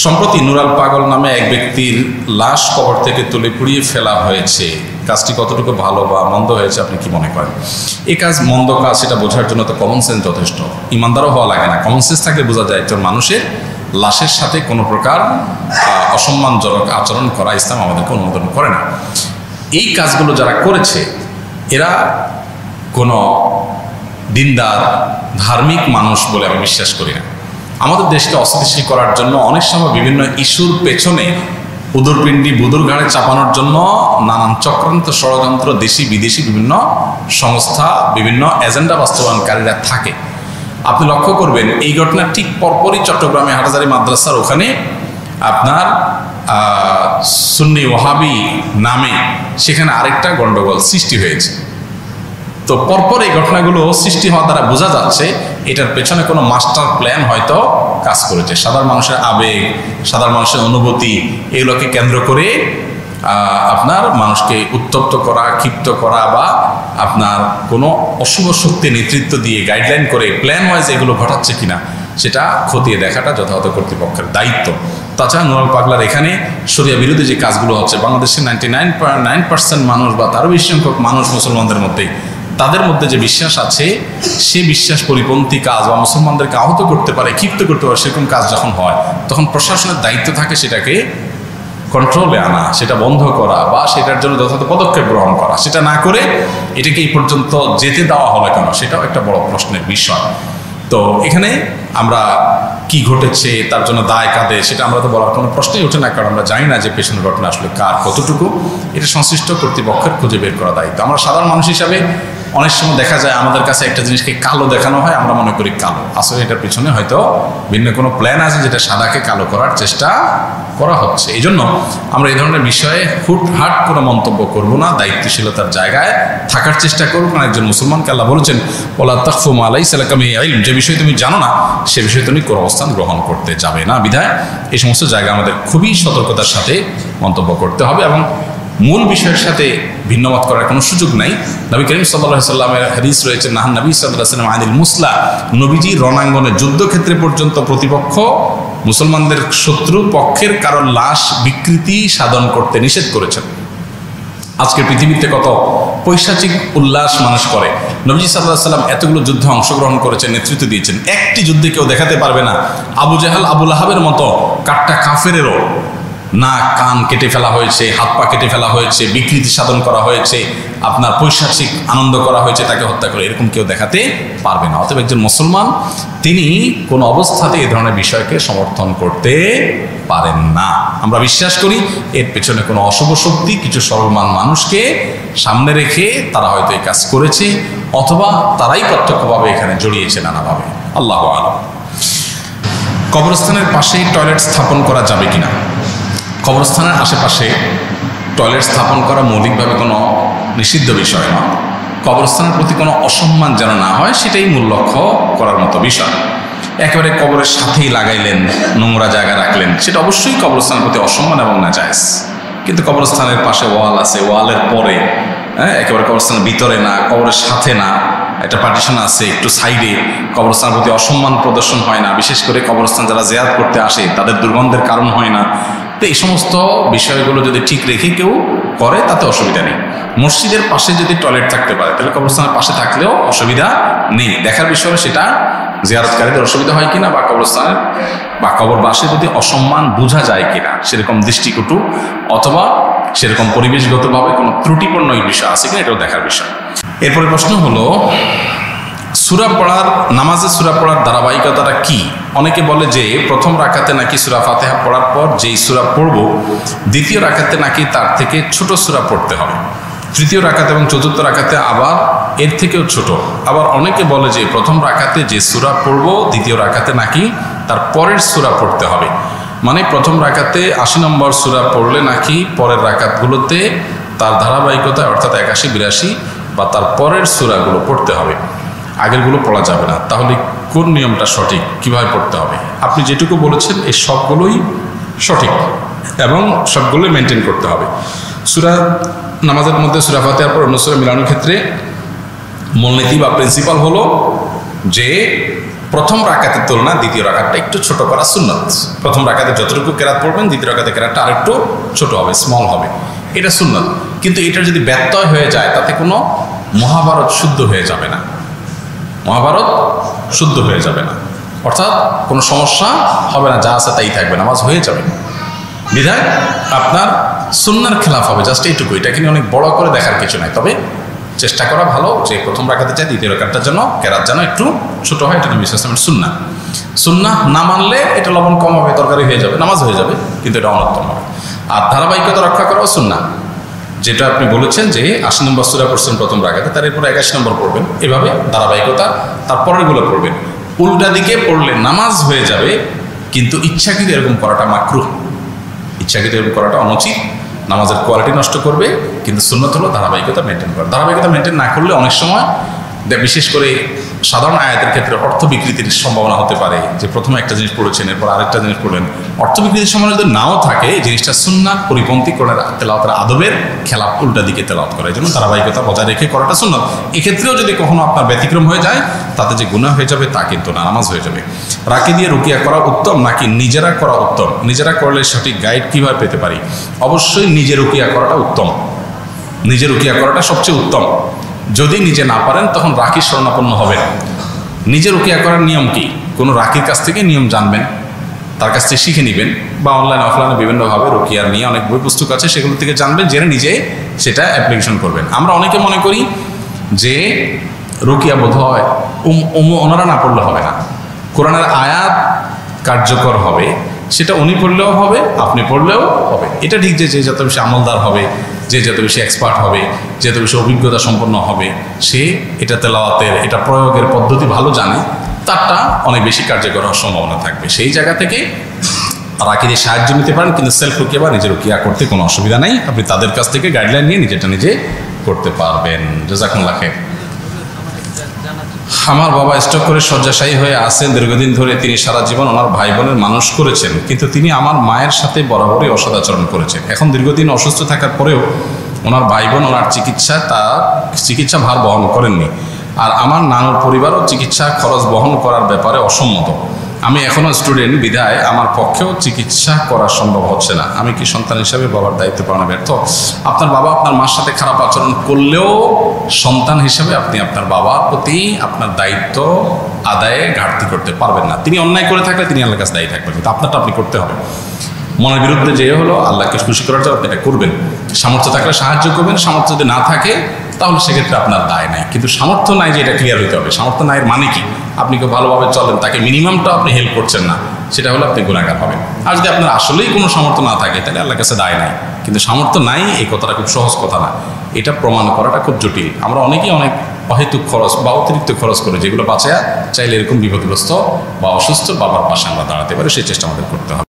সম্প্রতি নুরাল পাগল নামে এক ব্যক্তির লাশ কবর থেকে তুলে পুড়িয়ে ফেলা হয়েছে। কাজটি কতটুকু ভালো বা মন্দ হয়েছে আপনি কি মনে করেন? এই কাজ মন্দ কাজ সেটা বোঝার জন্য তো কমন সেন্স যথেষ্ট। ইমানদারও হওয়া লাগে না, কমন সেন্স থাকলে বোঝা যায় একজন মানুষের লাশের সাথে কোনো প্রকার অসম্মানজনক আচরণ করা ইসলাম আমাদেরকে অনুমোদন করে না। এই কাজগুলো যারা করেছে এরা কোনো দিনদার ধার্মিক মানুষ বলে আমি বিশ্বাস করি না। আমাদের দেশকে অস্থিতিশীল করার জন্য অনেক সময় বিভিন্ন ইস্যুর পেছনে উদরপিণ্ডি বুদুর ঘাড়ে চাপানোর জন্য নানান চক্রান্ত ষড়যন্ত্র দেশি বিদেশি বিভিন্ন সংস্থা বিভিন্ন এজেন্ডা বাস্তবায়নকারীরা থাকে। আপনি লক্ষ্য করবেন এই ঘটনার ঠিক পরপরই চট্টগ্রামে হাটহাজারী মাদ্রাসার ওখানে আপনার সুন্নি ওয়াহাবি নামে সেখানে আরেকটা গন্ডগোল সৃষ্টি হয়েছে। তো পরপর এই ঘটনাগুলো সৃষ্টি হওয়া দ্বারা বোঝা যাচ্ছে এটার পেছনে কোনো মাস্টার প্ল্যান হয়তো কাজ করেছে। সাধারণ মানুষের আবেগ, সাধারণ মানুষের অনুভূতি এগুলোকে কেন্দ্র করে আপনার মানুষকে উত্তপ্ত করা, ক্ষিপ্ত করা বা আপনার কোনো অশুভ শক্তি নেতৃত্ব দিয়ে গাইডলাইন করে প্ল্যান ওয়াইজ এগুলো ঘটাচ্ছে কিনা সেটা খতিয়ে দেখাটা যথাযথ কর্তৃপক্ষের দায়িত্ব। তাছাড়া নুরাল পাগলার এখানে শরিয়া বিরোধী যে কাজগুলো হচ্ছে, বাংলাদেশের 99.9% মানুষ বা তারও বেশি সংখ্যক মানুষ মুসলমানদের মধ্যে, তাদের মধ্যে যে বিশ্বাস আছে সে বিশ্বাস পরিপন্থী কাজ বা মুসলমানদেরকে আহত করতে পারে, ক্ষিপ্ত করতে পারে, সেরকম কাজ যখন হয় তখন প্রশাসনের দায়িত্ব থাকে সেটাকে কন্ট্রোলে আনা, সেটা বন্ধ করা বা সেটার জন্য যথাযথ পদক্ষেপ গ্রহণ করা। সেটা না করে এটাকে এই পর্যন্ত যেতে দেওয়া হলো কেন সেটাও একটা বড় প্রশ্নের বিষয়। তো এখানে আমরা কি ঘটেছে তার জন্য দায় কাঁদে সেটা আমরা তো বলার কোনো প্রশ্নই ওঠে না, কারণ আমরা জানি না যে পেছনের ঘটনা আসলে কার কতটুকু। এটা সংশ্লিষ্ট কর্তৃপক্ষের খুঁজে বের করা দায়িত্ব। আমরা সাধারণ মানুষ হিসাবে অনেক সময় দেখা যায় আমাদের কাছে একটা জিনিসকে কালো দেখানো হয়, আমরা মনে করি কালো, আসলে এটার পিছনে হয়তো ভিন্ন কোনো প্ল্যান আছে যেটা সাদাকে কালো করার চেষ্টা করা হচ্ছে। এই জন্য আমরা এই ধরনের বিষয়ে হুটহাট করে মন্তব্য করব না, দায়িত্বশীলতার জায়গায় থাকার চেষ্টা করব। কারণ একজন মুসলমানকে আল্লাহ বলেছেন ওয়ালা তাখফু মা লাইসা লাকা বিহি ইলম, যে বিষয়ে তুমি জানো না সে বিষয়ে তুমি কোনো অবস্থান গ্রহণ করতে যাবে না। বিধায় এই সমস্ত জায়গায় আমাদের খুবই সতর্কতার সাথে মন্তব্য করতে হবে এবং মূল বিষয়ের সাথে ভিন্নমত করার কোনো সুযোগ নাই। নবী করিম সাল্লাল্লাহু আলাইহি সাল্লামের হাদিস রয়েছে, নাহান নবী সাল্লাল্লাহু আলাইহি ওয়াসাল্লাম আনিল মুসলা, নবীজি রণাঙ্গনে যুদ্ধক্ষেত্রে পর্যন্ত প্রতিপক্ষ মুসলমানদের শত্রু পক্ষের কারো লাশ বিকৃতি সাধন করতে নিষেধ করেছেন। আজকের পৃথিবীতে কত পৈশাচিক উল্লাস মানুষ করে। নবীজি সাল্লাল্লাহু আলাইহি ওয়াসাল্লাম এতগুলো যুদ্ধে অংশগ্রহণ করেছেন, নেতৃত্ব দিয়েছেন, একটি যুদ্ধে কেউ দেখাতে পারবে না আবু জাহাল আবু লাহাবের মতো কাট্টা কাফেরেরও নাক কান কেটে ফেলা হয়েছে, হাত পা কেটে ফেলা হয়েছে, বিকৃতি সাধন করা হয়েছে, আপনার পৈশাচিক আনন্দ করা হয়েছে, তাকে হত্যা করে, এরকম কেউ দেখাতে পারবে না। অতএব একজন মুসলমান তিনি কোনো অবস্থাতে এই ধরনের বিষয়কে সমর্থন করতে পারেন না। আমরা বিশ্বাস করি এর পেছনে কোনো অশুভ শক্তি কিছু সর্বমান মানুষকে সামনে রেখে তারা হয়তো এই কাজ করেছে অথবা তারাই প্রত্যক্ষভাবে এখানে জড়িয়েছে নানাভাবে। আল্লাহু আ'লাম। কবরস্থানের পাশেই টয়লেট স্থাপন করা যাবে কিনা? কবরস্থানের আশেপাশে টয়লেট স্থাপন করা মৌলিকভাবে কোনো নিষিদ্ধ বিষয় নয়। কবরস্থানের প্রতি কোনো অসম্মান যেন না হয় সেটাই মূল লক্ষ্য করার মতো বিষয়। একেবারে কবরের সাথেই লাগাইলেন, নোংরা জায়গা রাখলেন, সেটা অবশ্যই কবরস্থানের প্রতি অসম্মান এবং নাজায়েজ। কিন্তু কবরস্থানের পাশে ওয়াল আছে, ওয়ালের পরে একেবারে কবরস্থানের ভিতরে না, কবরের সাথে না, একটা পার্টিশন আছে একটু সাইডে, কবরস্থানের প্রতি অসম্মান প্রদর্শন হয় না। বিশেষ করে কবরস্থান যারা জিয়ারত করতে আসে তাদের দুর্গন্ধের কারণ হয় না। তো এই সমস্ত বিষয়গুলো যদি ঠিক রেখে কেউ করে তাতে অসুবিধা নেই। মসজিদের পাশে যদি টয়লেট থাকতে পারে তাহলে কবরস্থানের পাশে থাকলেও অসুবিধা নেই। দেখার বিষয় সেটা জিয়ারতকারীদের অসুবিধা হয় কিনা বা কবরস্থানের বা কবরবাসে যদি অসম্মান বোঝা যায় কিনা, সেরকম দৃষ্টিকটু অথবা সেরকম পরিবেশগতভাবে কোনো ত্রুটিপূর্ণ বিষয় আছে কিনা এটাও দেখার বিষয়। এরপরে প্রশ্ন হলো সূরা পড়ার, নামাজে সূরা পড়ার ধারাবাহিকতাটা কি? অনেকে বলে যে প্রথম রাকাতে নাকি সূরা ফাতিহা পড়ার পর যেই সূরা পড়ব দ্বিতীয় রাকাতে নাকি তার থেকে ছোট সূরা পড়তে হবে, তৃতীয় রাকাতে এবং চতুর্থ রাকাতে আবার এর থেকেও ছোট। আবার অনেকে বলে যে প্রথম রাকাতে যে সূরা পড়ব দ্বিতীয় রাকাতে নাকি তার পরের সূরা পড়তে হবে, মানে প্রথম রাকাতে ৮০ নম্বর সূরা পড়লে নাকি পরের রাকাতগুলোতে তার ধারাবাহিকতা অর্থাৎ ৮১, ৮২ বা তার পরের সূরাগুলো পড়তে হবে, আগেরগুলো পড়া যাবে না। তাহলে কোন নিয়মটা সঠিক, কিভাবে পড়তে হবে? আপনি যেটুকু বলেছেন এই সবগুলোই সঠিক এবং সবগুলোই মেনটেন করতে হবে। সূরা নামাজের মধ্যে সূরা ফাতিহার পর অন্য সূরা মিলানোর ক্ষেত্রে মূলনীতি বা প্রিন্সিপাল হলো যে প্রথম রাকাতের তুলনা দ্বিতীয় রাকাতটা একটু ছোট করা সুন্নত। প্রথম রাকাতে যতটুকু কেরাত পড়বেন, দ্বিতীয় রাকাতে কেরাতটা আরেকটু ছোট হবে, স্মল হবে, এটা সুন্নত। কিন্তু এটা যদি ব্যত্যয় হয়ে যায় তাতে কোনো মহাভারত শুদ্ধ হয়ে যাবে না, মহাভারত শুদ্ধ হয়ে যাবে না, অর্থাৎ কোনো সমস্যা হবে না, যা আছে তাই থাকবে, নামাজ হয়ে যাবে। বিধায় আপনার সুন্নার খেলাফ হবে, জাস্ট এইটুকু। এটাকে নিয়ে অনেক বড় করে দেখার কিছু নাই, তবে চেষ্টা করা ভালো যে প্রথম রাকাতে চাই দ্বিতীয় রাকাতটার জন্য কেরাত যেন একটু ছোট হয়, এটা নবী সাল্লাল্লাহু আলাইহি ওয়াসাল্লামের সুন্নাহ। সুন্নাহ না মানলে এটা লবণ কম হবে, তরকারি হয়ে যাবে, নামাজ হয়ে যাবে, কিন্তু এটা অনুত্তম হবে। আর ধারাবাহিকতা রক্ষা করাও সুন্নাহ, যেটা আপনি বলেছেন যে ৮০ নম্বর সূরা পড়ছেন প্রথম রাকাতে, তার এরপর ৮১ নম্বর পড়বেন, এভাবে ধারাবাহিকতা তারপরেরগুলো পড়বেন। উল্টা দিকে পড়লে নামাজ হয়ে যাবে, কিন্তু ইচ্ছাকৃত এরকম করাটা মাকরুহ, ইচ্ছাকৃত এরকম করাটা অনুচিত, নামাজের কোয়ালিটি নষ্ট করবে। কিন্তু সুন্নত হলো ধারাবাহিকতা মেনটেন করা। ধারাবাহিকতা মেনটেন না করলে অনেক সময় বিশেষ করে সাধারণ আয়াতের ক্ষেত্রে অর্থ বিকৃতির সম্ভাবনা হতে পারে, যে প্রথমে একটা জিনিস পড়েছেন এরপর আরেকটা জিনিস পড়লেন, অর্থ বিকৃতির সম্ভাবনা যদি নাও থাকে, এই জিনিসটা সুন্নাহ পরিপন্থী করে তেলাওয়াতের আদবের খেলাফ, উল্টা দিকে তেলাওয়াত করা, এই জন্য ধারাবাহিকতা বজায় রেখে করাটা সুন্নাহ। এক্ষেত্রেও যদি কখনো আপনার ব্যতিক্রম হয়ে যায় তাতে যে গুনাহ হয়ে যাবে তা কিন্তু না, নামাজ হয়ে যাবে। রাকি দিয়ে রুকিয়া করা উত্তম নাকি নিজেরা করা উত্তম? নিজেরা করলে সঠিক গাইড কীভাবে পেতে পারি? অবশ্যই নিজে রুকিয়া করাটা উত্তম, নিজে রুকিয়া করাটা সবচেয়ে উত্তম। যদি নিজে না পারেন তখন রাকির শরণাপন্ন হবেন। নিজে রুকিয়া করার নিয়ম কি? কোনো রাকির কাছ থেকে নিয়ম জানবেন, তার কাছ থেকে শিখে নেবেন, বা অনলাইন অফলাইনে বিভিন্নভাবে রুকিয়ার নিয়ে অনেক বই পুস্তক আছে, সেগুলো থেকে জানবেন, জেনে নিজে সেটা অ্যাপ্লিকেশন করবেন। আমরা অনেকে মনে করি যে রুকিয়া বোধ হয় ওনারা না পড়লে হবে না, কোরআনের আয়াত কার্যকর হবে, সেটা উনি পড়লেও হবে, আপনি পড়লেও হবে। এটা ঠিক যে যত বেশি আমলদার হবে, যে যত বেশি এক্সপার্ট হবে, যে যত বেশি অভিজ্ঞতা সম্পন্ন হবে, সে এটা তেলাওয়াতের, এটা প্রয়োগের পদ্ধতি ভালো জানে, তারটা অনেক বেশি কার্যকর হওয়ার সম্ভাবনা থাকবে। সেই জায়গা থেকে রাকিদের সাহায্য নিতে পারেন, কিন্তু সেলফ রুকিয়া বা নিজের রুকিয়া করতে কোনো অসুবিধা নাই। আপনি তাদের কাছ থেকে গাইডলাইন নিয়ে নিজেটা নিজে করতে পারবেন। জাযাকুমুল্লাহ খাইর। আমার বাবা স্ট্রোক করে শয্যাশায়ী হয়ে আছেন দীর্ঘদিন ধরে। তিনি সারা জীবন ওনার ভাই বোনের মানুষ করেছেন, কিন্তু তিনি আমার মায়ের সাথে বরাবরই অসদাচরণ করেছেন। এখন দীর্ঘদিন অসুস্থ থাকার পরেও ওনার ভাই বোন ওনার চিকিৎসা ভার বহন করেননি, আর আমার নানুর পরিবারও চিকিৎসা খরচ বহন করার ব্যাপারে অসম্মত। আমি এখনও স্টুডেন্ট, বিধায় আমার পক্ষেও চিকিৎসা করা সম্ভব হচ্ছে না। আমি কি সন্তান হিসাবে বাবার দায়িত্ব পালনে ব্যর্থ? আপনার বাবা আপনার মার সাথে খারাপ আচরণ করলেও সন্তান হিসাবে আপনি আপনার বাবার প্রতি আপনার দায়িত্ব আদায়ে ঘাটতি করতে পারবেন না। তিনি অন্যায় করে থাকলে তিনি আল্লাহর কাছে দায়ী থাকবেন, কিন্তু আপনারটা আপনি করতে হবে। মনের বিরুদ্ধে যে হলো, আল্লাহকে খুশি করার জন্য আপনি এটা করবেন। সামর্থ্য থাকলে সাহায্য করবেন, সামর্থ্য যদি না থাকে তাহলে সেক্ষেত্রে আপনার দায় নাই। কিন্তু সামর্থ্য নাই যে এটা ক্লিয়ার হইতে হবে। সামর্থ্য নাই এর মানে কি? আপনি কেউ ভালোভাবে চলেন, তাকে মিনিমামটা আপনি হেল্প করছেন না, সেটা হলে আপনি গুনাহগার হবেন। আর যদি আপনার আসলেই কোনো সামর্থ্য না থাকে তাহলে আল্লাহর কাছে দায় নাই। কিন্তু সামর্থ্য নাই এই কথাটা খুব সহজ কথা না, এটা প্রমাণ করাটা খুব জটিল। আমরা অনেকেই অনেক অহেতুক খরচ বা অতিরিক্ত খরচ করে, যেগুলো বাঁচায়া চাইলে এরকম বিপদগ্রস্ত বা অসুস্থ বাবার পাশে আমরা দাঁড়াতে পারি, সেই চেষ্টা আমাদের করতে হবে।